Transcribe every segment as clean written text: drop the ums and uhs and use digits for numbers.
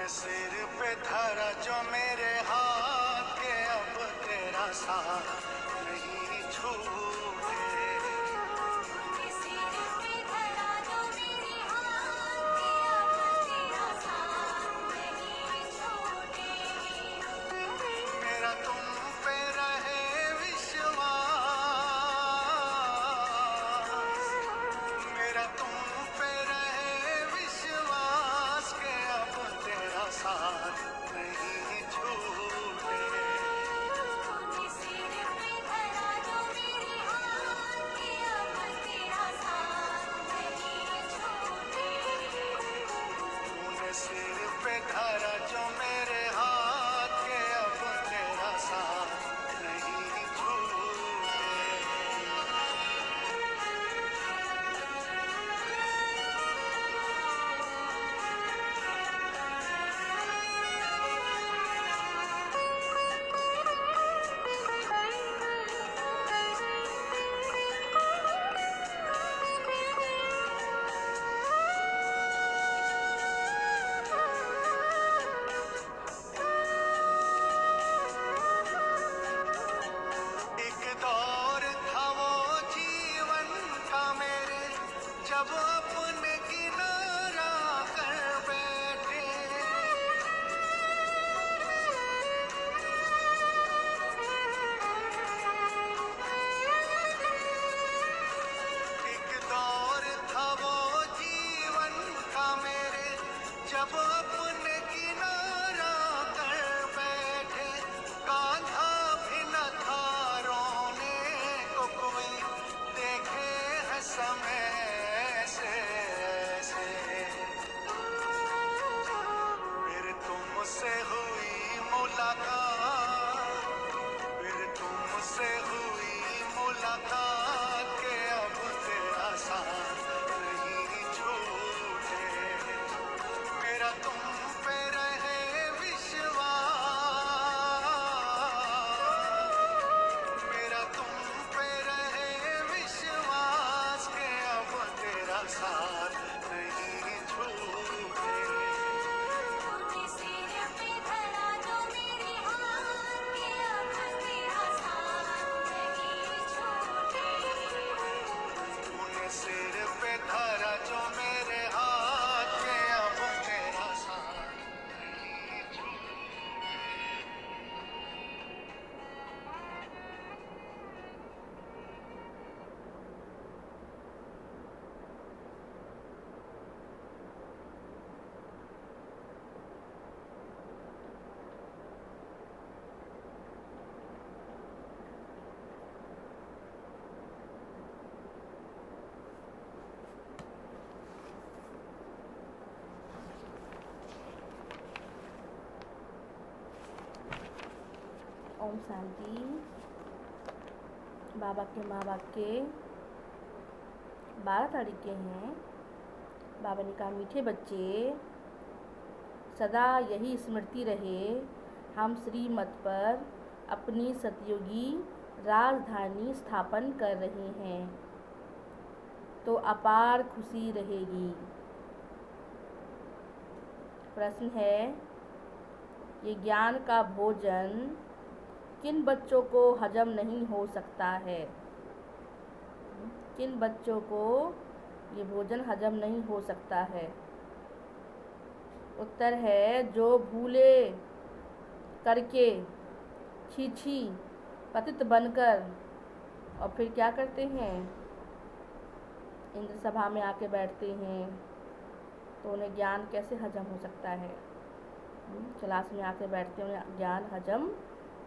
सिर पे धरा जो मेरे हाथ के, अब तेरा साथ नहीं छूटे। सिर पे धरा जो मेरे हाथ के, अब तेरा साथ नहीं छूटे। मेरा तुम पे रहे विश्वास, मेरा तुम पे रहे विश्वास के, अब तेरा साथ नहीं छूटे। सिर पे धरा जो मेरे हाथ के, अब तेरा साथ नहीं छूटे। तूने सिर पे धरा जो मेरे हाथ के, अब तेरा साथ नहीं छूटे। एक दौर था वो जीवन का मेरे, जब अपने किनारा कर बैठे। एक दौर था वो जीवन का मेरे, जब अपने किनारा कर बैठे। कांधा भी न था रोने को कोई, देखे है समय से ऐसे। फिर तुमसे हुई मुलाकात, फिर तुमसे हुई मुलाकात के, अब तेरा साथ नहीं छूटे। मेरा तुम पे रहे विश्वास, मेरा तुम पे रहे विश्वास के, अब तेरा साथ नहीं छूटे। सिर पे धरा जो मेरे हाथ के, अब तेरा साथ नहीं छूटे। तूने सिर पे धरा जो मेरे हाथ के, अब तेरा साथ नहीं छूटे। ओम शांति। बाबा के माँ बाप के 12 तारीख के हैं। बाबा ने कहा, मीठे बच्चे, सदा यही स्मृति रहे, हम श्रीमत पर अपनी सतयुगी राजधानी स्थापन कर रहे हैं, तो अपार खुशी रहेगी। प्रश्न है, ये ज्ञान का भोजन किन बच्चों को हजम नहीं हो सकता है? किन बच्चों को ये भोजन हजम नहीं हो सकता है? उत्तर है, जो भूले करके छी पतित बनकर और फिर क्या करते हैं, इंद्र सभा में आके बैठते हैं, तो उन्हें ज्ञान कैसे हजम हो सकता है? क्लास में आके बैठते हैं, उन्हें ज्ञान हजम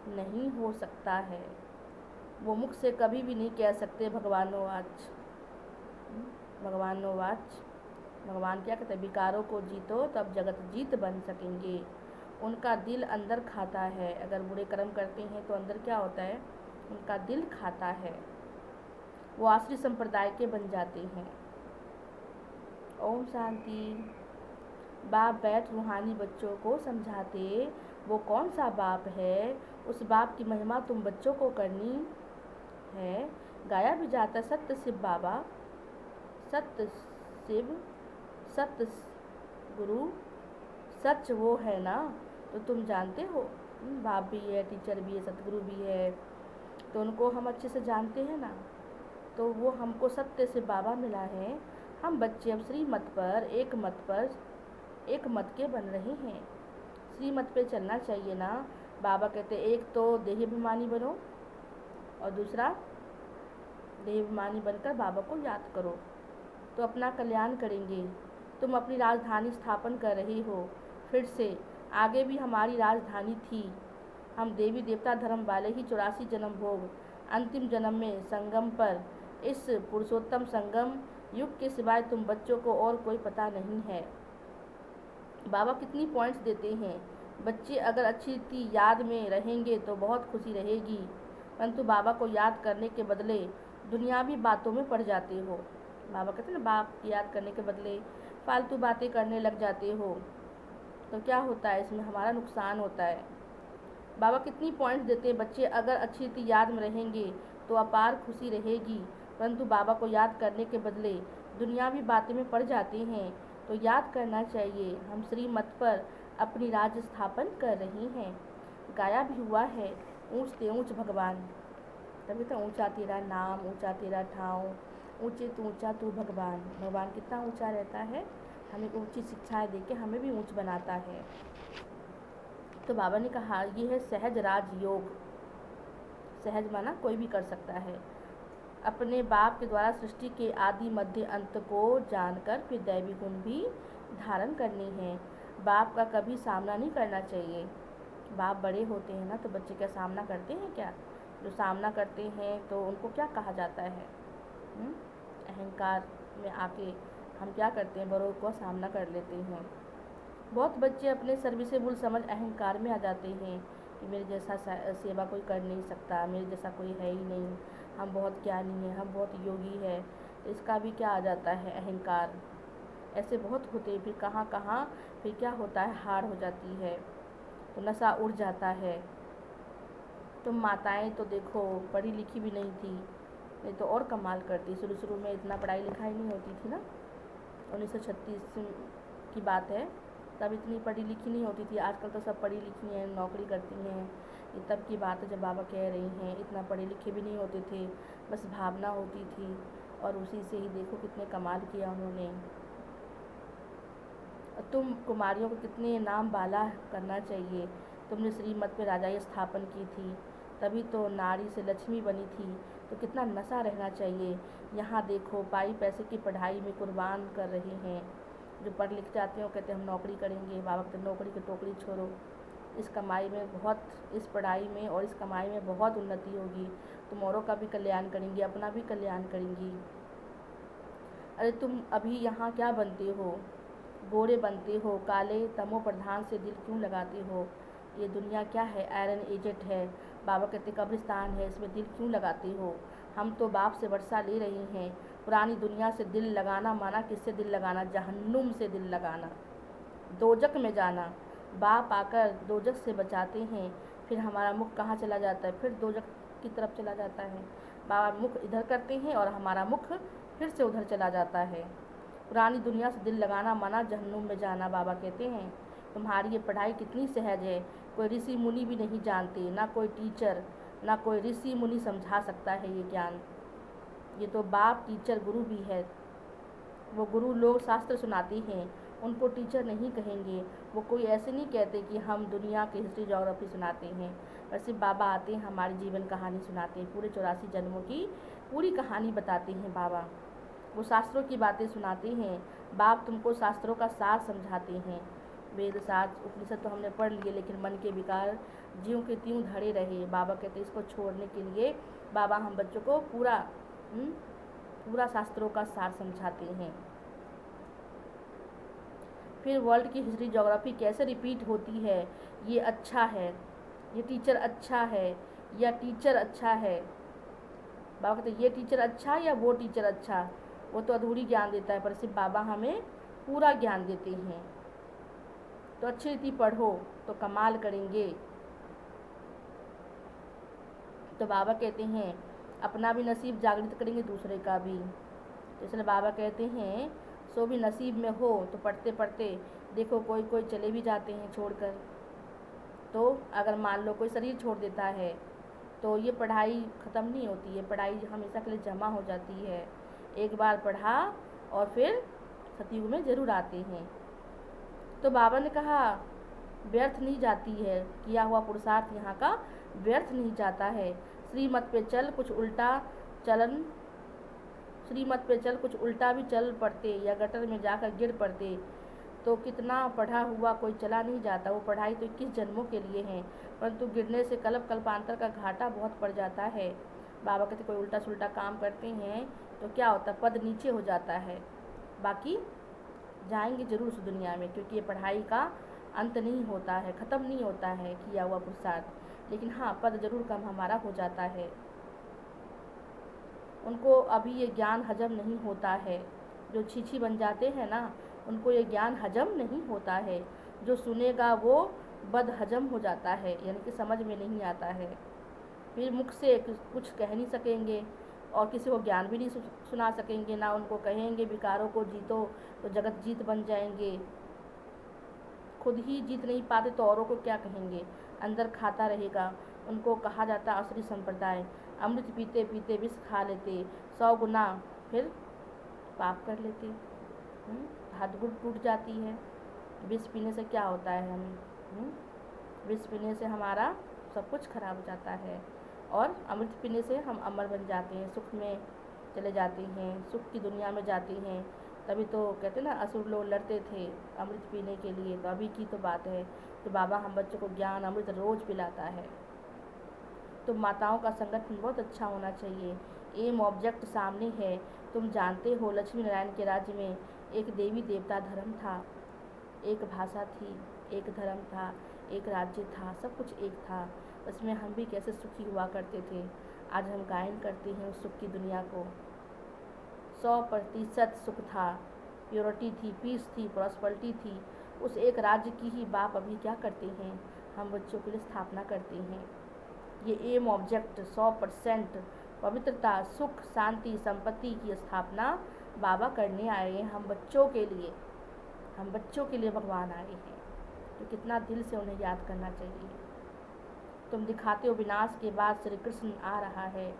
नहीं हो सकता है। वो मुख से कभी भी नहीं कह सकते भगवानो वाच। भगवानो वाच, भगवान क्या कहते हैं, विकारों को जीतो तब जगत जीत बन सकेंगे। उनका दिल अंदर खाता है। अगर बुरे कर्म करते हैं तो अंदर क्या होता है, उनका दिल खाता है, वो आश्री संप्रदाय के बन जाते हैं। ओम शांति। बाप बैठ रूहानी बच्चों को समझाते, वो कौन सा बाप है, उस बाप की महिमा तुम बच्चों को करनी है। गाया भी जाता सत्य शिव बाबा, सत्य शिव, सत्य गुरु, सच वो है ना, तो तुम जानते हो। बाप भी है, टीचर भी है, सतगुरु भी है, तो उनको हम अच्छे से जानते हैं ना। तो वो हमको सत्य से बाबा मिला है। हम बच्चे अब एक मत के बन रहे हैं। श्रीमत पे चलना चाहिए ना। बाबा कहते एक तो देहाभिमानी बनो और दूसरा देहाभिमानी बनकर बाबा को याद करो, तो अपना कल्याण करेंगे। तुम अपनी राजधानी स्थापन कर रहे हो। फिर से आगे भी हमारी राजधानी थी। हम देवी देवता धर्म वाले ही 84 जन्म भोग अंतिम जन्म में संगम पर, इस पुरुषोत्तम संगम युग के सिवाय तुम बच्चों को और कोई पता नहीं है। बाबा कितनी पॉइंट्स देते हैं। बच्चे अगर अच्छी रीति याद में रहेंगे तो बहुत खुशी रहेगी, परंतु बाबा को याद करने के बदले दुनियावी बातों में पड़ जाते हो। बाबा कहते हैं ना, बाप की याद करने के बदले फालतू बातें करने लग जाते हो, तो क्या होता है, इसमें हमारा नुकसान होता है। बाबा कितनी पॉइंट्स देते हैं। बच्चे अगर अच्छी रीति याद में रहेंगे तो अपार खुशी रहेगी, परंतु बाबा को याद करने के बदले दुनियावी बातें में पड़ जाते हैं, तो याद करना चाहिए। हम श्रीमत पर अपनी राज्य स्थापन कर रहे हैं। गाया भी हुआ है, ऊंच ते ऊंच भगवान, तभी तो ऊंचा तेरा नाम, ऊंचा तेरा ठाव, ऊंचे तो ऊंचा तू भगवान। भगवान कितना ऊंचा रहता है, हमें ऊंची शिक्षाएं देके हमें भी ऊंच बनाता है। तो बाबा ने कहा ये है सहज राजयोग। सहज माना कोई भी कर सकता है। अपने बाप के द्वारा सृष्टि के आदि मध्य अंत को जानकर फिर दैवी गुण भी धारण करने हैं। बाप का कभी सामना नहीं करना चाहिए। बाप बड़े होते हैं ना, तो बच्चे क्या सामना करते हैं क्या? जो सामना करते हैं तो उनको क्या कहा जाता है? अहंकार में आके हम क्या करते हैं, बड़ों को सामना कर लेते हैं। बहुत बच्चे अपने सर्विसेबल समझ अहंकार में आ जाते हैं कि मेरे जैसा सेवा कोई कर नहीं सकता, मेरे जैसा कोई है ही नहीं, हम बहुत ज्ञानी हैं, हम बहुत योगी है। तो इसका भी क्या आ जाता है, अहंकार। ऐसे बहुत होते हैं। फिर कहाँ कहाँ फिर क्या होता है, हार हो जाती है, तो नशा उड़ जाता है। तो माताएं तो देखो पढ़ी लिखी भी नहीं थी, नहीं तो और कमाल करती। शुरू में इतना पढ़ाई लिखाई नहीं होती थी ना, 1936 की बात है, तब इतनी पढ़ी लिखी नहीं होती थी। आजकल तो सब पढ़ी लिखी हैं, नौकरी करती हैं। ये तब की बात है जब बाबा कह रही हैं। इतना पढ़े लिखे भी नहीं होते थे, बस भावना होती थी, और उसी से ही देखो कितने कमाल किया उन्होंने। तुम कुमारियों को कितने नाम बाला करना चाहिए। तुमने श्रीमत पे राजाई स्थापन की थी, तभी तो नारी से लक्ष्मी बनी थी। तो कितना नशा रहना चाहिए। यहाँ देखो पाई पैसे की पढ़ाई में कुर्बान कर रहे हैं। जो पढ़ लिख जाते हैं वो कहते हैं हम नौकरी करेंगे। बाबा कहते नौकरी की टोकरी छोड़ो, इस कमाई में बहुत, इस पढ़ाई में और इस कमाई में बहुत उन्नति होगी। तुम औरों का भी कल्याण करेंगी, अपना भी कल्याण करेंगी। अरे तुम अभी यहाँ क्या बनते हो, गोरे बनते हो, काले तमो प्रधान से दिल क्यों लगाते हो। ये दुनिया क्या है, आयरन एजेंट है। बाबा कहते कब्रिस्तान है, इसमें दिल क्यों लगाते हो। हम तो बाप से वर्षा ले रहे हैं। पुरानी दुनिया से दिल लगाना माना किससे दिल लगाना, जहन्नुम से दिल लगाना, दोजक में जाना। बाप आकर दोजक से बचाते हैं, फिर हमारा मुख कहाँ चला जाता है, फिर दोजक की तरफ चला जाता है। बाबा मुख इधर करते हैं और हमारा मुख फिर से उधर चला जाता है। पुरानी दुनिया से दिल लगाना माना जहन्नुम में जाना। बाबा कहते हैं तुम्हारी ये पढ़ाई कितनी सहज है, कोई ऋषि मुनि भी नहीं जानते, ना कोई टीचर, ना कोई ऋषि मुनि समझा सकता है ये ज्ञान। ये तो बाप टीचर गुरु भी है। वो गुरु लोग शास्त्र सुनाते हैं, उनको टीचर नहीं कहेंगे। वो कोई ऐसे नहीं कहते कि हम दुनिया की हिस्ट्री जोग्राफी सुनाते हैं, वैसे बाबा आते हैं हमारी जीवन कहानी सुनाते हैं, पूरे 84 जन्मों की पूरी कहानी बताते हैं बाबा। वो शास्त्रों की बातें सुनाते हैं। बाप तुमको शास्त्रों का सार समझाते हैं। वेद शास्त्र उपनिषद तो हमने पढ़ लिए, लेकिन मन के विकार ज्यों के त्यों धरे रहे। बाबा कहते इसको छोड़ने के लिए बाबा हम बच्चों को पूरा शास्त्रों का सार समझाते हैं। फिर वर्ल्ड की हिस्ट्री ज्योग्राफी कैसे रिपीट होती है, ये अच्छा है, ये टीचर अच्छा है, या टीचर अच्छा है। बाबा कहते ये टीचर अच्छा या वो टीचर अच्छा, वो तो अधूरी ज्ञान देता है, पर सिर्फ बाबा हमें पूरा ज्ञान देते हैं। तो अच्छी रीति पढ़ो तो कमाल करेंगे। तो बाबा कहते हैं अपना भी नसीब जागृत करेंगे, दूसरे का भी। तो इसलिए बाबा कहते हैं सो भी नसीब में हो तो पढ़ते पढ़ते देखो कोई कोई चले भी जाते हैं छोड़कर, तो अगर मान लो कोई शरीर छोड़ देता है तो ये पढ़ाई ख़त्म नहीं होती है, पढ़ाई हमेशा के लिए जमा हो जाती है। एक बार पढ़ा और फिर सतयुग में ज़रूर आते हैं। तो बाबा ने कहा व्यर्थ नहीं जाती है, किया हुआ पुरुषार्थ यहाँ का व्यर्थ नहीं जाता है। श्रीमत पे चल कुछ उल्टा चलन, श्रीमत पे चल कुछ उल्टा भी चल पड़ते या गटर में जाकर गिर पड़ते तो कितना पढ़ा हुआ कोई चला नहीं जाता। वो पढ़ाई तो 21 जन्मों के लिए है, परंतु गिरने से कल्पांतर का घाटा बहुत पड़ जाता है। बाबा कहते कोई उल्टा सुल्टा काम करते हैं तो क्या होता, पद नीचे हो जाता है, बाकी जाएंगे जरूर उस दुनिया में, क्योंकि ये पढ़ाई का अंत नहीं होता है, ख़त्म नहीं होता है किया हुआ पुरुषार्थ, लेकिन हाँ पद जरूर कम हमारा हो जाता है। उनको अभी ये ज्ञान हजम नहीं होता है, जो छीछी बन जाते हैं ना उनको ये ज्ञान हजम नहीं होता है। जो सुनेगा वो बद हजम हो जाता है, यानी कि समझ में नहीं आता है, फिर मुख से कुछ कह नहीं सकेंगे और किसी को ज्ञान भी नहीं सुना सकेंगे, ना उनको कहेंगे विकारों को जीतो तो जगत जीत बन जाएंगे। खुद ही जीत नहीं पाते तो औरों को क्या कहेंगे, अंदर खाता रहेगा। उनको कहा जाता असुरी संप्रदाय, अमृत पीते पीते विष खा लेते, 100 गुना फिर पाप कर लेते। हदगुण टूट जाती है। विष पीने से क्या होता है हमें, विष पीने से हमारा सब कुछ खराब हो जाता है, और अमृत पीने से हम अमर बन जाते हैं, सुख में चले जाते हैं, सुख की दुनिया में जाते हैं। तभी तो कहते ना असुर लोग लड़ते थे अमृत पीने के लिए, तो अभी की तो बात है। तो बाबा हम बच्चों को ज्ञान अमृत रोज़ पिलाता है। तो माताओं का संगठन बहुत अच्छा होना चाहिए। एम ऑब्जेक्ट सामने है। तुम जानते हो लक्ष्मी नारायण के राज्य में एक देवी देवता धर्म था, एक भाषा थी, एक धर्म था, एक राज्य था, सब कुछ एक था। उसमें हम भी कैसे सुखी हुआ करते थे। आज हम गायन करते हैं उस सुख की दुनिया को। 100% सुख था, प्योरिटी थी, पीस थी, प्रॉस्पेरिटी थी। उस एक राज्य की ही बाप अभी क्या करते हैं, हम बच्चों के लिए स्थापना करते हैं। ये एम ऑब्जेक्ट 100% पवित्रता, सुख, शांति, संपत्ति की स्थापना बाबा करने आए हैं हम बच्चों के लिए। हम बच्चों के लिए भगवान आए हैं, तो कितना दिल से उन्हें याद करना चाहिए। तुम दिखाते हो विनाश के बाद श्री कृष्ण आ रहा है,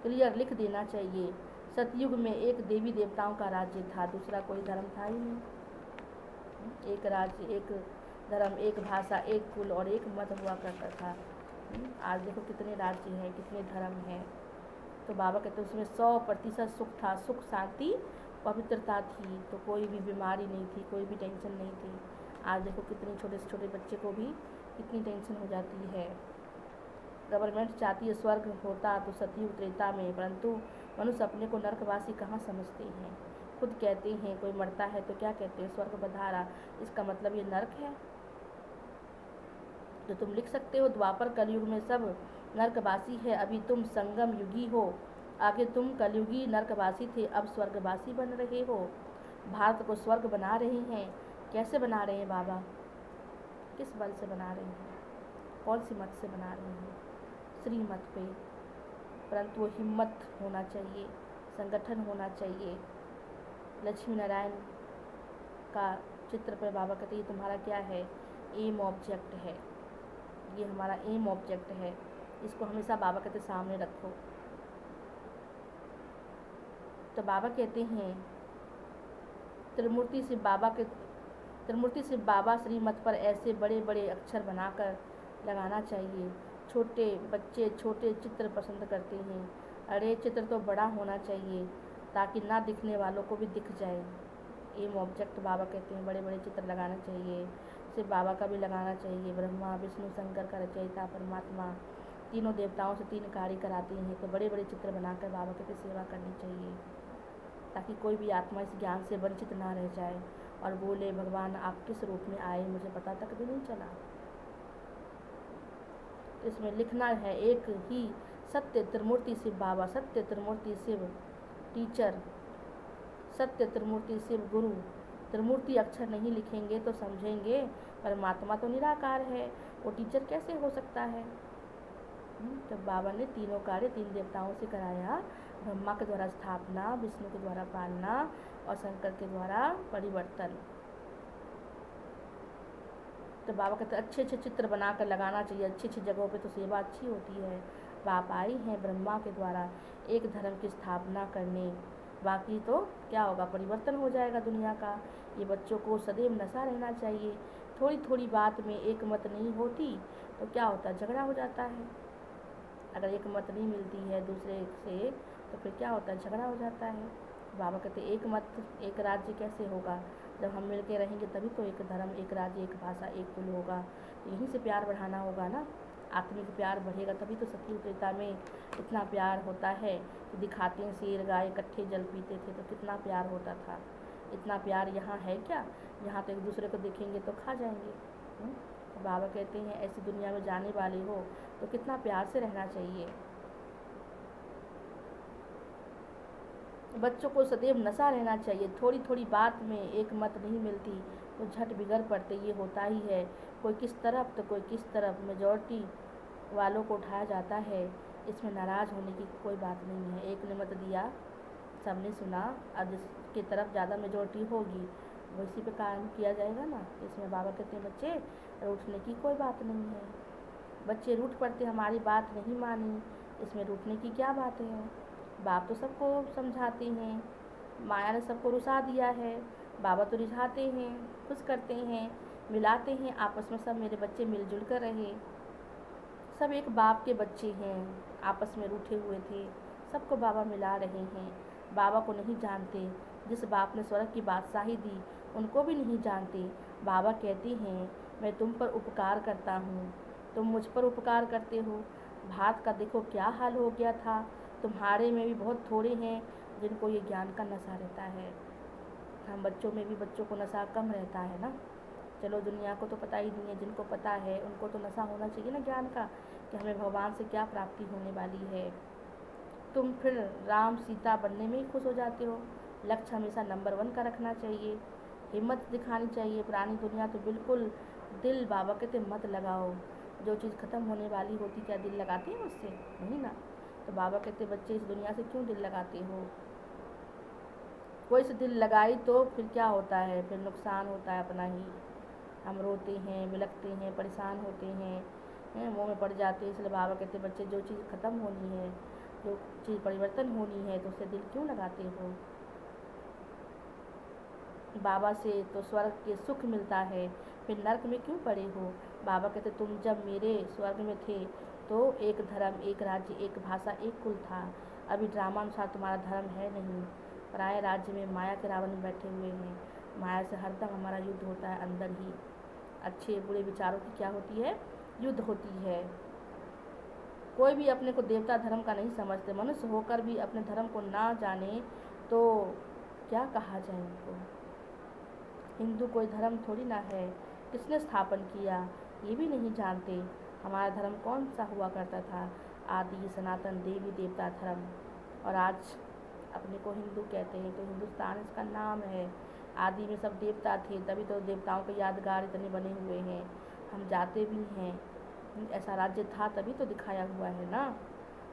क्लियर लिख देना चाहिए। सतयुग में एक देवी देवताओं का राज्य था, दूसरा कोई धर्म था ही नहीं। एक राज्य, एक धर्म, एक भाषा, एक कुल और एक मत हुआ करता था। आज देखो कितने राज्य हैं, कितने धर्म हैं। तो बाबा कहते उसमें 100% सुख था, सुख, शांति, पवित्रता थी, तो कोई भी बीमारी नहीं थी, कोई भी टेंशन नहीं थी। आज देखो कितने छोटे से छोटे बच्चे को भी कितनी टेंशन हो जाती है। गवर्नमेंट चाहती है स्वर्ग होता तो सतयुग त्रेता में, परंतु मनुष्य अपने को नरकवासी कहाँ समझते हैं। खुद कहते हैं कोई मरता है तो क्या कहते हैं, स्वर्ग पधारा, इसका मतलब ये नरक है। तो तुम लिख सकते हो द्वापर कलयुग में सब नरकवासी है, अभी तुम संगम युगी हो, आगे तुम कलयुगी नरकवासी थे, अब स्वर्गवासी बन रहे हो। भारत को स्वर्ग बना रहे हैं। कैसे बना रहे हैं बाबा, किस बल से बना रहे हैं, कौन सी मत से बना रहे हैं, श्रीमत पे। परंतु वो हिम्मत होना चाहिए, संगठन होना चाहिए। लक्ष्मी नारायण का चित्र पर बाबा कहते ये तुम्हारा क्या है, एम ऑब्जेक्ट है, ये हमारा एम ऑब्जेक्ट है, इसको हमेशा बाबा कहते सामने रखो। तो बाबा कहते हैं त्रिमूर्ति से बाबा श्रीमत पर ऐसे बड़े बड़े अक्षर बनाकर लगाना चाहिए। छोटे बच्चे छोटे चित्र पसंद करते हैं, अरे चित्र तो बड़ा होना चाहिए ताकि ना दिखने वालों को भी दिख जाए। एम ऑब्जेक्ट बाबा कहते हैं बड़े बड़े चित्र लगाना चाहिए। सिर्फ बाबा का भी लगाना चाहिए, ब्रह्मा विष्णु शंकर का रचयिता परमात्मा, तीनों देवताओं से 3 कार्य कराते हैं, तो बड़े बड़े चित्र बनाकर बाबा कहते सेवा करनी चाहिए, ताकि कोई भी आत्मा इस ज्ञान से वंचित ना रह जाए और बोले भगवान आप किस रूप में आए, मुझे पता तक भी नहीं चला। इसमें लिखना है एक ही सत्य त्रिमूर्ति शिव बाबा, सत्य त्रिमूर्ति शिव टीचर, सत्य त्रिमूर्ति शिव गुरु। त्रिमूर्ति अक्षर नहीं लिखेंगे तो समझेंगे परमात्मा तो निराकार है, वो टीचर कैसे हो सकता है। तो बाबा ने तीनों कार्य 3 देवताओं से कराया, ब्रह्मा के द्वारा स्थापना, विष्णु के द्वारा पालना और शंकर के द्वारा परिवर्तन। तो बाबा कहते अच्छे अच्छे चित्र बना कर लगाना चाहिए, अच्छी अच्छी जगहों पे तो सेवा अच्छी होती है। बाप आई हैं ब्रह्मा के द्वारा एक धर्म की स्थापना करने, बाकी तो क्या होगा, परिवर्तन हो जाएगा दुनिया का। ये बच्चों को सदैव नशा रहना चाहिए। थोड़ी थोड़ी बात में एक मत नहीं होती तो क्या होता है, झगड़ा हो जाता है। अगर एक मत नहीं मिलती है दूसरे से तो फिर क्या होता है, झगड़ा हो जाता है। बाबा कहते एक मत एक राज्य कैसे होगा, जब हम मिल के रहेंगे तभी तो एक धर्म, एक राज्य, एक भाषा, एक कुल होगा। यहीं से प्यार बढ़ाना होगा ना, आत्मिक प्यार बढ़ेगा तभी तो। सत्युग त्रेता में इतना प्यार होता है कि दिखाते हैं शेर गाय इकट्ठे जल पीते थे तो कितना प्यार होता था। इतना प्यार यहाँ है क्या, यहाँ तो एक दूसरे को देखेंगे तो खा जाएंगे। बाबा कहते हैं ऐसी दुनिया में जाने वाले हो तो कितना प्यार से रहना चाहिए। बच्चों को सदैव नशा रहना चाहिए। थोड़ी थोड़ी बात में एक मत नहीं मिलती तो झट बिगड़ पड़ते, ये होता ही है। कोई किस तरफ तो कोई किस तरफ, मेजॉरिटी वालों को उठाया जाता है। इसमें नाराज़ होने की कोई बात नहीं है। एक ने मत दिया, सबने सुना, अब जिसकी तरफ ज़्यादा मेजॉरिटी होगी वैसी पे काम किया जाएगा ना। इसमें बाबा कहते हैं बच्चे रूठने की कोई बात नहीं है। बच्चे रूठ पड़ते, हमारी बात नहीं मानी, इसमें रूठने की क्या बात है। बाप तो सबको समझाते हैं, माया ने सबको रुसा दिया है, बाबा तो रिझाते हैं, खुश करते हैं, मिलाते हैं आपस में। सब मेरे बच्चे मिलजुल कर रहे, सब एक बाप के बच्चे हैं, आपस में रूठे हुए थे, सबको बाबा मिला रहे हैं। बाबा को नहीं जानते, जिस बाप ने स्वर्ग की बादशाही दी उनको भी नहीं जानते। बाबा कहते हैं मैं तुम पर उपकार करता हूँ, तुम मुझ पर उपकार करते हो। भात का देखो क्या हाल हो गया था, तुम्हारे में भी बहुत थोड़े हैं जिनको ये ज्ञान का नशा रहता है। हम बच्चों में भी बच्चों को नशा कम रहता है ना। चलो दुनिया को तो पता ही नहीं है, जिनको पता है उनको तो नशा होना चाहिए ना ज्ञान का, कि हमें भगवान से क्या प्राप्ति होने वाली है। तुम फिर राम सीता बनने में ही खुश हो जाते हो। लक्ष्य हमेशा नंबर 1 का रखना चाहिए, हिम्मत दिखानी चाहिए। पुरानी दुनिया तो बिल्कुल दिल, बाबा कहते मत लगाओ। जो चीज़ ख़त्म होने वाली होती क्या दिल लगाते हैं उससे? नहीं ना। तो बाबा कहते बच्चे इस दुनिया से क्यों दिल लगाते हो? कोई से दिल लगाई तो फिर क्या होता है, फिर नुकसान होता है अपना ही। हम रोते हैं, बिलखते हैं, परेशान होते हैं, मुँह में पड़ जाते हैं। इसलिए बाबा कहते बच्चे जो चीज़ ख़त्म होनी है, जो चीज़ परिवर्तन होनी है तो उससे दिल क्यों लगाते हो? बाबा से तो स्वर्ग के सुख मिलता है, फिर नरक में क्यों पड़े हो? बाबा कहते तुम जब मेरे स्वर्ग में थे तो एक धर्म, एक राज्य, एक भाषा, एक कुल था। अभी ड्रामा अनुसार तुम्हारा धर्म है नहीं। पराये राज्य में माया के रावण बैठे हुए हैं। माया से हरदम हमारा युद्ध होता है अंदर ही। अच्छे बुरे विचारों की क्या होती है, युद्ध होती है। कोई भी अपने को देवता धर्म का नहीं समझते। मनुष्य होकर भी अपने धर्म को ना जाने तो क्या कहा जाए उनको। हिंदू कोई धर्म थोड़ी ना है, किसने स्थापन किया ये भी नहीं जानते। हमारा धर्म कौन सा हुआ करता था, आदि सनातन देवी देवता धर्म। और आज अपने को हिंदू कहते हैं तो हिंदुस्तान इसका नाम है। आदि में सब देवता थे, तभी तो देवताओं के यादगार इतने बने हुए हैं। हम जाते भी हैं, ऐसा राज्य था तभी तो दिखाया हुआ है ना।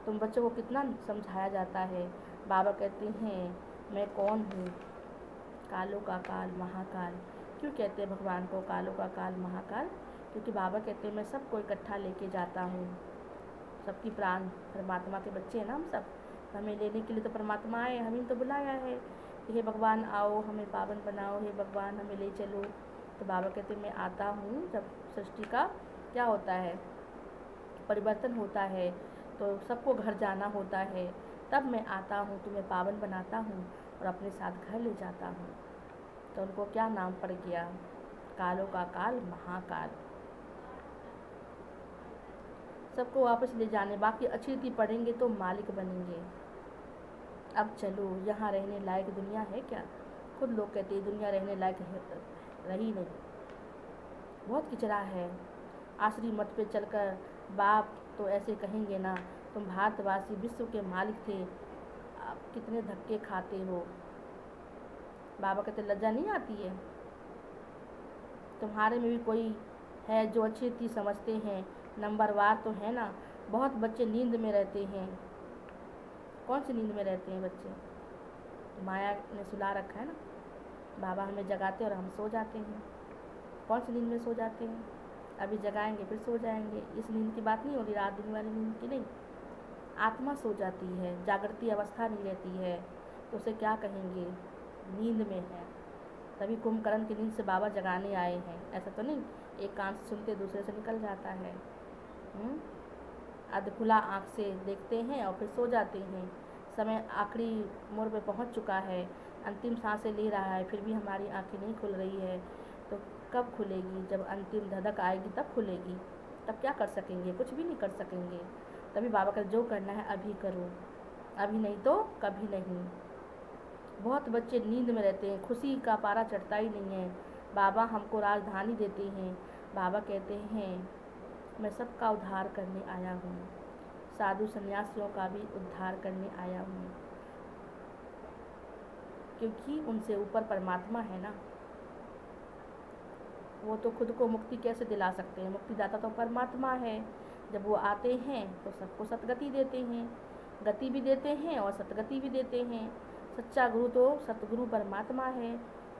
तुम बच्चों को कितना समझाया जाता है। बाबा कहते हैं मैं कौन हूँ, कालों का काल महाकाल। क्यों कहते हैं भगवान को कालों का काल महाकाल? क्योंकि बाबा कहते हैं मैं सबको इकट्ठा लेके जाता हूँ। सबकी प्राण परमात्मा के बच्चे हैं ना हम सब, हमें लेने के लिए तो परमात्मा आए, हमें तो बुलाया है कि हे भगवान आओ हमें पावन बनाओ, हे भगवान हमें ले चलो। तो बाबा कहते हैं मैं आता हूँ जब सृष्टि का क्या होता है, परिवर्तन होता है, तो सबको घर जाना होता है, तब मैं आता हूँ, तुम्हें पावन बनाता हूँ और अपने साथ घर ले जाता हूँ। तो उनको क्या नाम पड़ गया, कालों का काल महाकाल। सबको वापस ले जाने, बाकी अच्छी रीति पढ़ेंगे तो मालिक बनेंगे। अब चलो, यहाँ रहने लायक दुनिया है क्या? खुद लोग कहते हैं दुनिया रहने लायक रही नहीं, बहुत किचरा है। आश्री मत पे चलकर बाप तो ऐसे कहेंगे ना, तुम भारतवासी विश्व के मालिक थे, अब कितने धक्के खाते हो। बाबा कहते लज्जा नहीं आती है? तुम्हारे में भी कोई है जो अच्छी रीति समझते हैं, नंबरवार तो है ना। बहुत बच्चे नींद में रहते हैं। कौन सी नींद में रहते हैं बच्चे? माया ने सुला रखा है ना। बाबा हमें जगाते और हम सो जाते हैं। कौन सी नींद में सो जाते हैं? अभी जगाएंगे फिर सो जाएंगे। इस नींद की बात नहीं हो रही, रात दिन वाली नींद की नहीं। आत्मा सो जाती है, जागृति अवस्था नहीं रहती है, तो उसे क्या कहेंगे, नींद में है। तभी कुंभकर्ण की नींद से बाबा जगाने आए हैं, ऐसा तो नहीं एक कान से सुनते दूसरे से निकल जाता है। अध खुला आँख से देखते हैं और फिर सो जाते हैं। समय आखिरी मोड़ पे पहुंच चुका है, अंतिम सांसें ले रहा है, फिर भी हमारी आंखें नहीं खुल रही है। तो कब खुलेगी, जब अंतिम धधक आएगी तब खुलेगी। तब क्या कर सकेंगे, कुछ भी नहीं कर सकेंगे। तभी बाबा का जो करना है अभी करो, अभी नहीं तो कभी नहीं। बहुत बच्चे नींद में रहते हैं, खुशी का पारा चढ़ता ही नहीं है। बाबा हमको राजधानी देते हैं। बाबा कहते हैं मैं सबका उद्धार करने आया हूँ, साधु सन्यासियों का भी उद्धार करने आया हूँ, क्योंकि उनसे ऊपर परमात्मा है ना। वो तो खुद को मुक्ति कैसे दिला सकते हैं, मुक्तिदाता तो परमात्मा है। जब वो आते हैं तो सबको सतगति देते हैं, गति भी देते हैं और सतगति भी देते हैं। सच्चा गुरु तो सतगुरु परमात्मा है,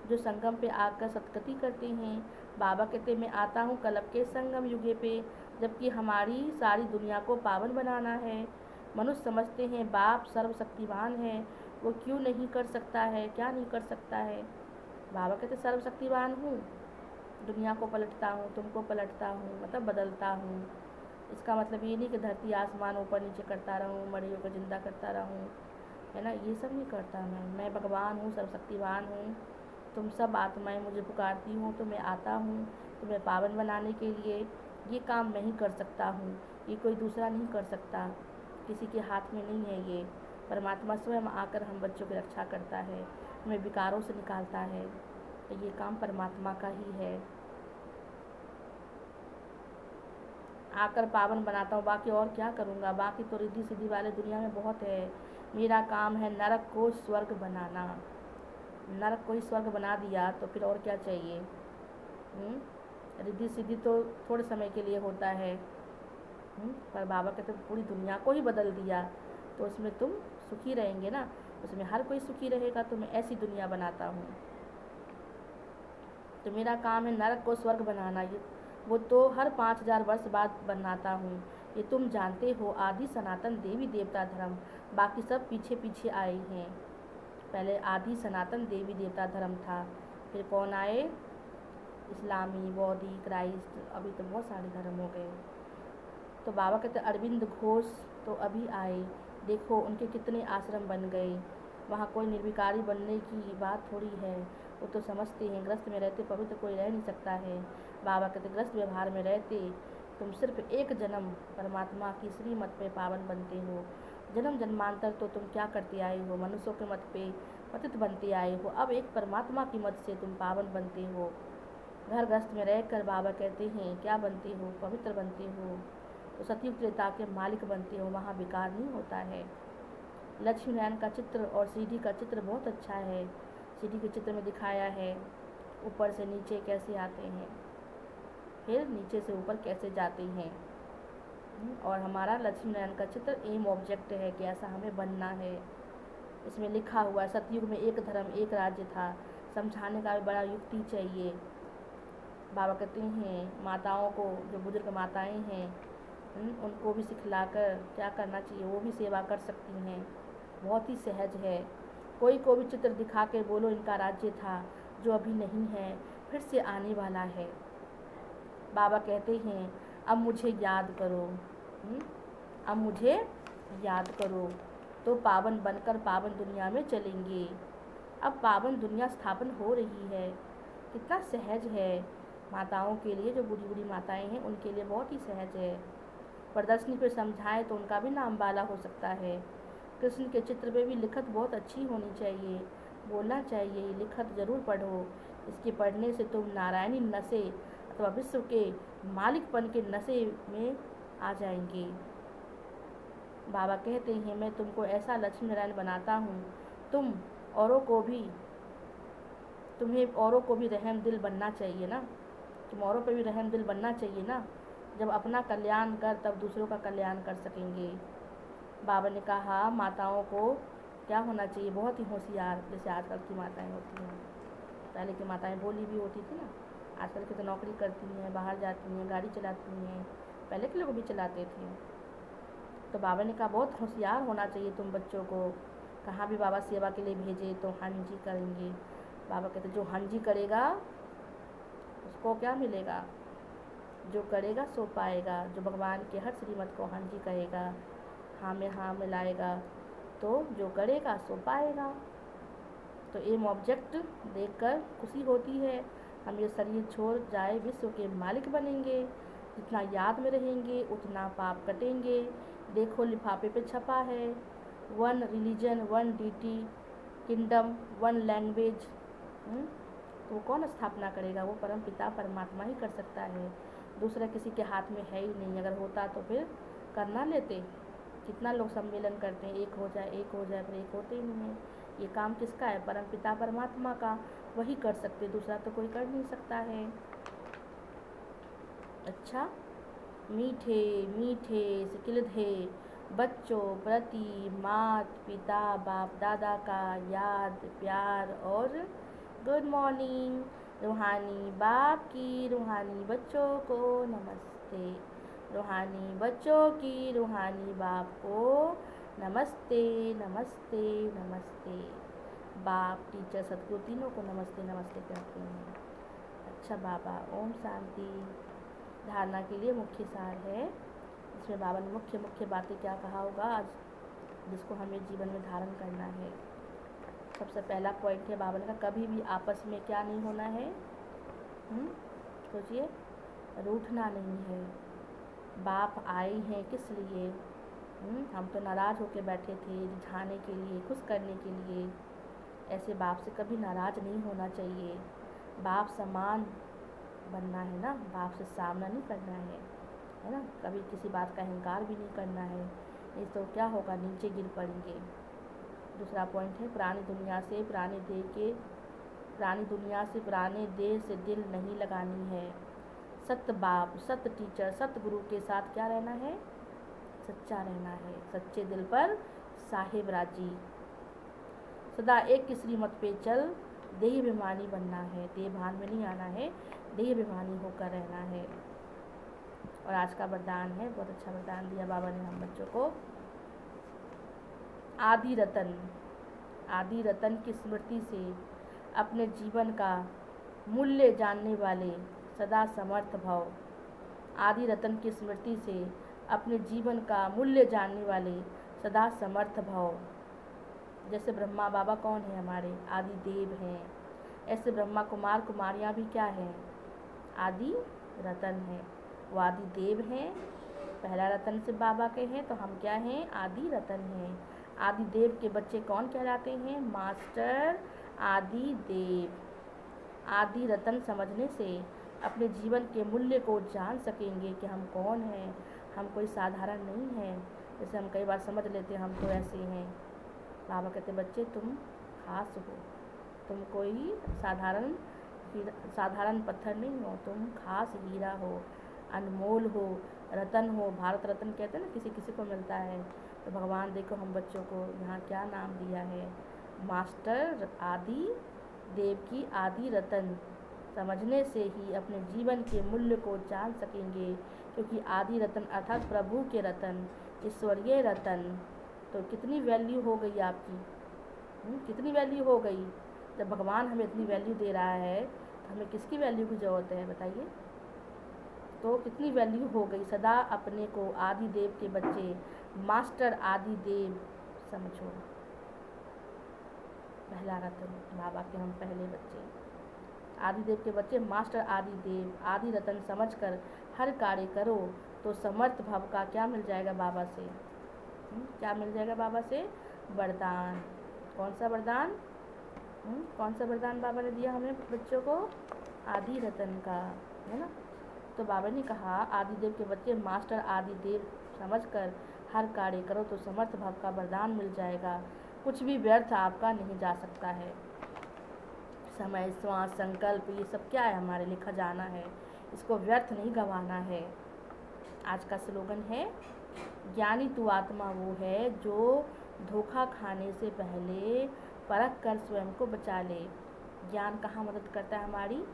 जो संगम पे आकर सतगति करते हैं। बाबा कहते मैं आता हूँ कलब के संगम युगे पे, जबकि हमारी सारी दुनिया को पावन बनाना है। मनुष्य समझते हैं बाप सर्वशक्तिवान है, वो क्यों नहीं कर सकता है, क्या नहीं कर सकता है। बाबा कहते सर्वशक्तिवान हूँ, दुनिया को पलटता हूँ, तुमको पलटता हूँ, मतलब बदलता हूँ। इसका मतलब ये नहीं कि धरती आसमान ऊपर नीचे करता रहूँ, मरियों को जिंदा करता रहूँ, है ना, ये सब नहीं करता मैं भगवान हूँ, सर्वशक्तिवान हूँ। तुम सब आत्माएं मुझे पुकारती हूँ तो मैं आता हूँ तुम्हें पावन बनाने के लिए। ये काम मैं ही कर सकता हूँ, ये कोई दूसरा नहीं कर सकता, किसी के हाथ में नहीं है ये। परमात्मा स्वयं आकर हम बच्चों की रक्षा करता है, हमें विकारों से निकालता है, तो ये काम परमात्मा का ही है। आकर पावन बनाता हूँ, बाकी और क्या करूँगा, बाकी तो रिद्धि सिद्धि वाले दुनिया में बहुत है। मेरा काम है नरक को स्वर्ग बनाना। नरक को ही स्वर्ग बना दिया तो फिर और क्या चाहिए। रिद्धि सिद्धि तो थोड़े समय के लिए होता है, पर बाबा कहते पूरी दुनिया को ही बदल दिया, तो उसमें तुम सुखी रहेंगे ना, उसमें हर कोई सुखी रहेगा। तो मैं ऐसी दुनिया बनाता हूँ, तो मेरा काम है नरक को स्वर्ग बनाना। ये वो तो हर 5000 वर्ष बाद बनाता हूँ, ये तुम जानते हो। आदि सनातन देवी देवता धर्म, बाकी सब पीछे पीछे आए हैं। पहले आदि सनातन देवी देवता धर्म था, फिर कौन आए, इस्लामी, बौद्धी, क्राइस्ट, अभी तो बहुत सारे धर्म हो गए। तो बाबा कहते अरविंद घोष तो अभी आए, देखो उनके कितने आश्रम बन गए। वहाँ कोई निर्विकारी बनने की बात थोड़ी है, वो तो समझते हैं ग्रस्त में रहते पवित्र कोई रह नहीं सकता है। बाबा कहते ग्रस्त व्यवहार में रहते तुम सिर्फ एक जन्म परमात्मा की श्रीमत पे पावन बनते हो। जन्म जन्मांतर तो तुम क्या करते आए हो, मनुष्यों के मत पे पतित बनते आए हो, अब एक परमात्मा की मत से तुम पावन बनते हो। घर ग्रस्त में रहकर बाबा कहते हैं क्या बनते हो, पवित्र बनते हो, तो सतयुग त्रेता के मालिक बनते हो, वहाँ विकार नहीं होता है। लक्ष्मी नारायण का चित्र और सीढ़ी का चित्र बहुत अच्छा है। सीढ़ी के चित्र में दिखाया है ऊपर से नीचे कैसे आते हैं, फिर नीचे से ऊपर कैसे जाते हैं। और हमारा लक्ष्मी नारायण का चित्र एम ऑब्जेक्ट है कि ऐसा हमें बनना है। इसमें लिखा हुआ है सतयुग में एक धर्म एक राज्य था। समझाने का भी बड़ा युक्ति चाहिए। बाबा कहते हैं माताओं को, जो बुजुर्ग माताएं हैं, उनको भी सिखलाकर क्या करना चाहिए, वो भी सेवा कर सकती हैं। बहुत ही सहज है। कोई को भी चित्र दिखा के बोलो इनका राज्य था, जो अभी नहीं है, फिर से आने वाला है। बाबा कहते हैं अब मुझे याद करो, अब मुझे याद करो, तो पावन बनकर पावन दुनिया में चलेंगे। अब पावन दुनिया स्थापन हो रही है, कितना सहज है माताओं के लिए, जो बूढ़ी बूढ़ी माताएं हैं उनके लिए बहुत ही सहज है। प्रदर्शनी पर समझाएं तो उनका भी नाम बाला हो सकता है। कृष्ण के चित्र पे भी लिखत बहुत अच्छी होनी चाहिए, बोलना चाहिए लिखत ज़रूर पढ़ो। इसके पढ़ने से तुम नारायणी नशे अथवा विश्व के मालिकपन के नशे में आ जाएंगे। बाबा कहते हैं मैं तुमको ऐसा लक्ष्मी नारायण बनाता हूँ, तुम्हें औरों को भी रहम दिल बनना चाहिए ना, तुम औरों पे भी रहम दिल बनना चाहिए ना। जब अपना कल्याण कर तब दूसरों का कल्याण कर सकेंगे। बाबा ने कहा माताओं को क्या होना चाहिए, बहुत ही होशियार, जैसे आजकल की माताएं होती हैं। पहले की माताएं बोली भी होती थी ना, आजकल की तो नौकरी करती हैं, बाहर जाती हैं, गाड़ी चलाती हैं, पहले के लोग भी चलाते थे। तो बाबा ने कहा बहुत होशियार होना चाहिए तुम बच्चों को, कहाँ भी बाबा सेवा के लिए भेजे तो हाँ जी करेंगे। बाबा कहते जो हाँ जी करेगा उसको क्या मिलेगा, जो करेगा सो पाएगा। जो भगवान के हर श्रीमत को हाँ जी कहेगा, हाँ में हाँ मिलाएगा, तो जो करेगा सो पाएगा। तो एम ऑब्जेक्ट देखकर खुशी होती है। हम ये शरीर छोड़ जाए विश्व के मालिक बनेंगे, जितना याद में रहेंगे उतना पाप कटेंगे। देखो लिफाफे पे छपा है, 1 रिलीजन 1 डीटी किंगडम 1 लैंग्वेज। तो वो कौन स्थापना करेगा, वो परम पिता परमात्मा ही कर सकता है, दूसरा किसी के हाथ में है ही नहीं। अगर होता तो फिर करना लेते। कितना लोग सम्मेलन करते हैं, एक हो जाए पर एक होते ही नहीं है। ये काम किसका है, परम पिता परमात्मा का, वही कर सकते, दूसरा तो कोई कर नहीं सकता है। अच्छा, मीठे मीठे सिकिलधे बच्चों प्रति मात पिता बाप दादा का याद प्यार और गुड मॉर्निंग। रूहानी बाप की रूहानी बच्चों को नमस्ते, रूहानी बच्चों की रूहानी बाप को नमस्ते नमस्ते नमस्ते। बाप टीचर सदगुरु तीनों को नमस्ते नमस्ते कहते हैं। अच्छा बाबा, ओम शांति। धारणा के लिए मुख्य सार है, इसमें बाबा ने मुख्य बातें क्या कहा होगा आज, जिसको हमें जीवन में धारण करना है। सबसे पहला पॉइंट है बाबा ने कहा कभी भी आपस में क्या नहीं होना है, सोचिए, रूठना नहीं है। बाप आए हैं किस लिए, हम तो नाराज़ होकर बैठे थे, रिझाने के लिए, खुश करने के लिए। ऐसे बाप से कभी नाराज़ नहीं होना चाहिए। बाप समान बनना है ना, बाप से सामना नहीं करना है ना। कभी किसी बात का अहंकार भी नहीं करना है, नहीं तो क्या होगा, नीचे गिर पड़ेंगे। दूसरा पॉइंट है पुरानी दुनिया से पुराने देह से दिल नहीं लगानी है। सत्य बाप, सत्य टीचर, सत्य गुरु के साथ क्या रहना है, सच्चा रहना है। सच्चे दिल पर साहिब राजी। सदा एक की श्रीमत पे चल, देहाभिमानी बनना है, देह भान में नहीं आना है, देहाभिमानी होकर रहना है। और आज का वरदान है, बहुत अच्छा वरदान दिया बाबा ने हम बच्चों को। आदि रतन की स्मृति से अपने जीवन का मूल्य जानने वाले सदा समर्थ भव। आदि रतन की स्मृति से अपने जीवन का मूल्य जानने वाले सदा समर्थ भव। जैसे ब्रह्मा बाबा कौन है, हमारे आदि देव हैं, ऐसे ब्रह्मा कुमार कुमारियाँ भी क्या हैं, आदि रतन हैं। वो आदि देव हैं, पहला रतन से बाबा के हैं, तो हम क्या हैं, आदि रतन हैं। आदि देव के बच्चे कौन कहलाते हैं, मास्टर आदि देव। आदि रतन समझने से अपने जीवन के मूल्य को जान सकेंगे कि हम कौन हैं, हम कोई साधारण नहीं हैं। जैसे हम कई बार समझ लेते हैं हम तो ऐसे हैं। बाबा कहते बच्चे तुम खास हो, तुम कोई साधारण पत्थर नहीं हो, तुम खास हीरा हो, अनमोल हो, रतन हो। भारत रत्न कहते हैं ना, किसी किसी को मिलता है। तो भगवान देखो हम बच्चों को यहाँ क्या नाम दिया है, मास्टर आदि देव की आदि रतन। समझने से ही अपने जीवन के मूल्य को जान सकेंगे, क्योंकि आदि रतन अर्थात प्रभु के रतन, ईश्वरीय रतन। तो कितनी वैल्यू हो गई आपकी, कितनी वैल्यू हो गई। जब भगवान हमें इतनी वैल्यू दे रहा है तो हमें किसकी वैल्यू की ज़रूरत है, बताइए। तो कितनी वैल्यू हो गई। सदा अपने को आदि देव के बच्चे, मास्टर आदि देव समझो। पहला रतन बाबा के हम पहले बच्चे, आदि देव के बच्चे, मास्टर आदि देव, आदि रतन समझकर हर कार्य करो तो समर्थ भव का क्या मिल जाएगा बाबा से, क्या मिल जाएगा बाबा से, वरदान। कौन सा वरदान, कौन सा वरदान बाबा ने दिया हमें बच्चों को, आदि रतन का, है ना। तो बाबा ने कहा आदि देव के बच्चे मास्टर आदि देव समझकर हर कार्य करो तो समर्थ भाव का वरदान मिल जाएगा। कुछ भी व्यर्थ आपका नहीं जा सकता है। समय, श्वास, संकल्प, ये सब क्या है, हमारे लिए खजाना है, इसको व्यर्थ नहीं गंवाना है। आज का स्लोगन है, ज्ञानी तू आत्मा वो है जो धोखा खाने से पहले परख कर स्वयं को बचा ले। ज्ञान कहाँ मदद करता है हमारी,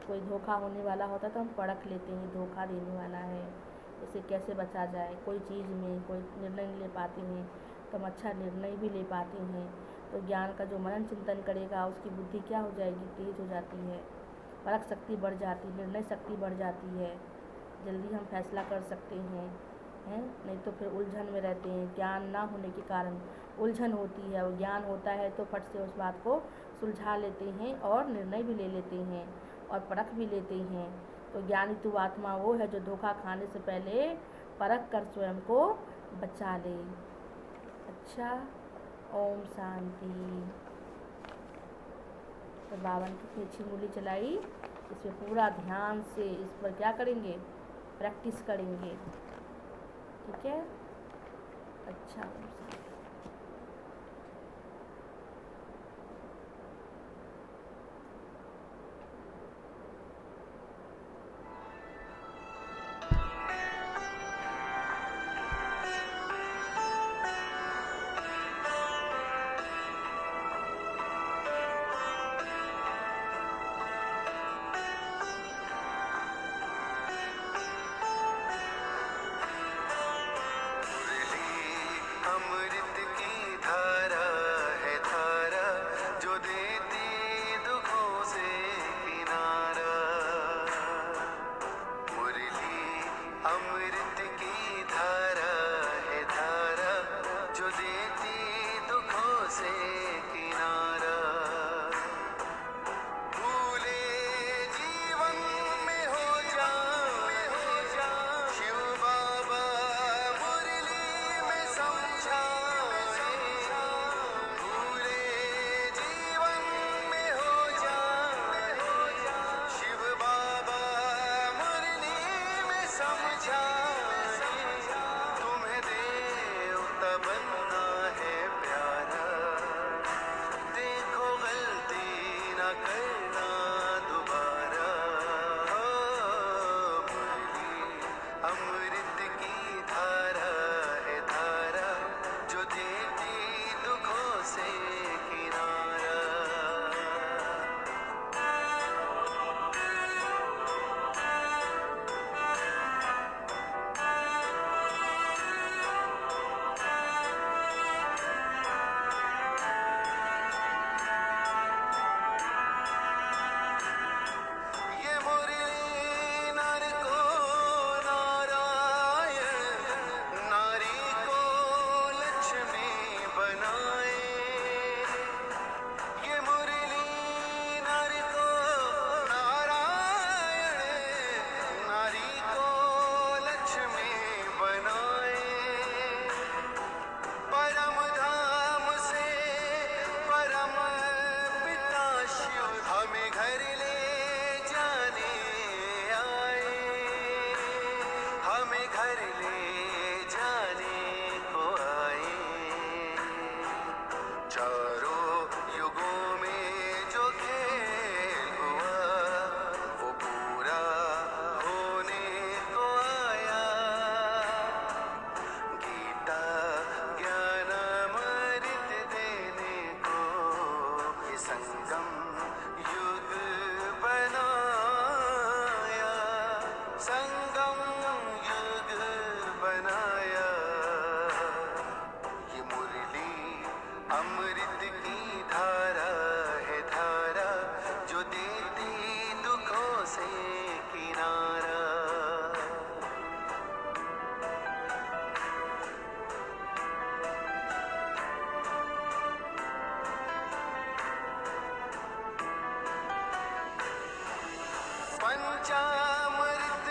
कोई धोखा होने वाला होता है तो हम परख लेते हैं धोखा देने वाला है, इसे कैसे बचा जाए। कोई चीज़ में कोई निर्णय नहीं ले पाते हैं तो हम अच्छा निर्णय भी ले पाते हैं। तो ज्ञान का जो मनन चिंतन करेगा उसकी बुद्धि क्या हो जाएगी, तेज हो जाती है, परख शक्ति बढ़ जाती है, निर्णय शक्ति बढ़ जाती है, जल्दी हम फैसला कर सकते हैं, नहीं तो फिर उलझन में रहते हैं। ज्ञान ना होने के कारण उलझन होती है, और ज्ञान होता है तो फट से उस बात को सुलझा लेते हैं और निर्णय भी ले लेते हैं और परख भी लेते हैं। तो ज्ञानी आत्मा वो है जो धोखा खाने से पहले परख कर स्वयं को बचा ले। अच्छा, ओम शांति। तो बाबा ने कितनी अच्छी मूली चलाई, इसमें पूरा ध्यान से इस पर क्या करेंगे, प्रैक्टिस करेंगे। ठीक है, अच्छा, ओम शांति। अमृत की धारा है धारा जो देती दुखों से किनारा। मुरली अमृत की धारा है धारा जो देती दुखों से किनारा। भूले जीवन में हो जा शिव बाबा मुरली में समझाए। भूले जीवन में हो जा शिव बाबा मुरली में समझाए। तुम्हें देवता बनना है प्यारा, देखो गलती न करना दोबारा। मुरली अमृत की धारा है धारा जो देती दुखों से किनारा। ये मुरली नर को नारायण, नारी को लक्ष्मी बनाए। ये मुरली नर को नारायण, नारी को लक्ष्मी बनाए। परम धाम से परम पिता शिव हमें घर ले जाने आए। हमें घर ले जाने को आए। चारों युगों में जो खेल हुआ वो पूरा होने को आया। गीता ज्ञान अमृत देने को ये संगम युग बनाया। संगम युग बनाया। ये मुरली अमृत की धारा है धारा जो देती दुखों से किनारा। पंचामृत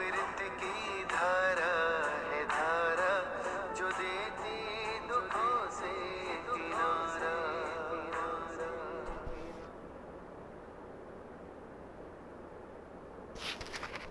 अमृत की धारा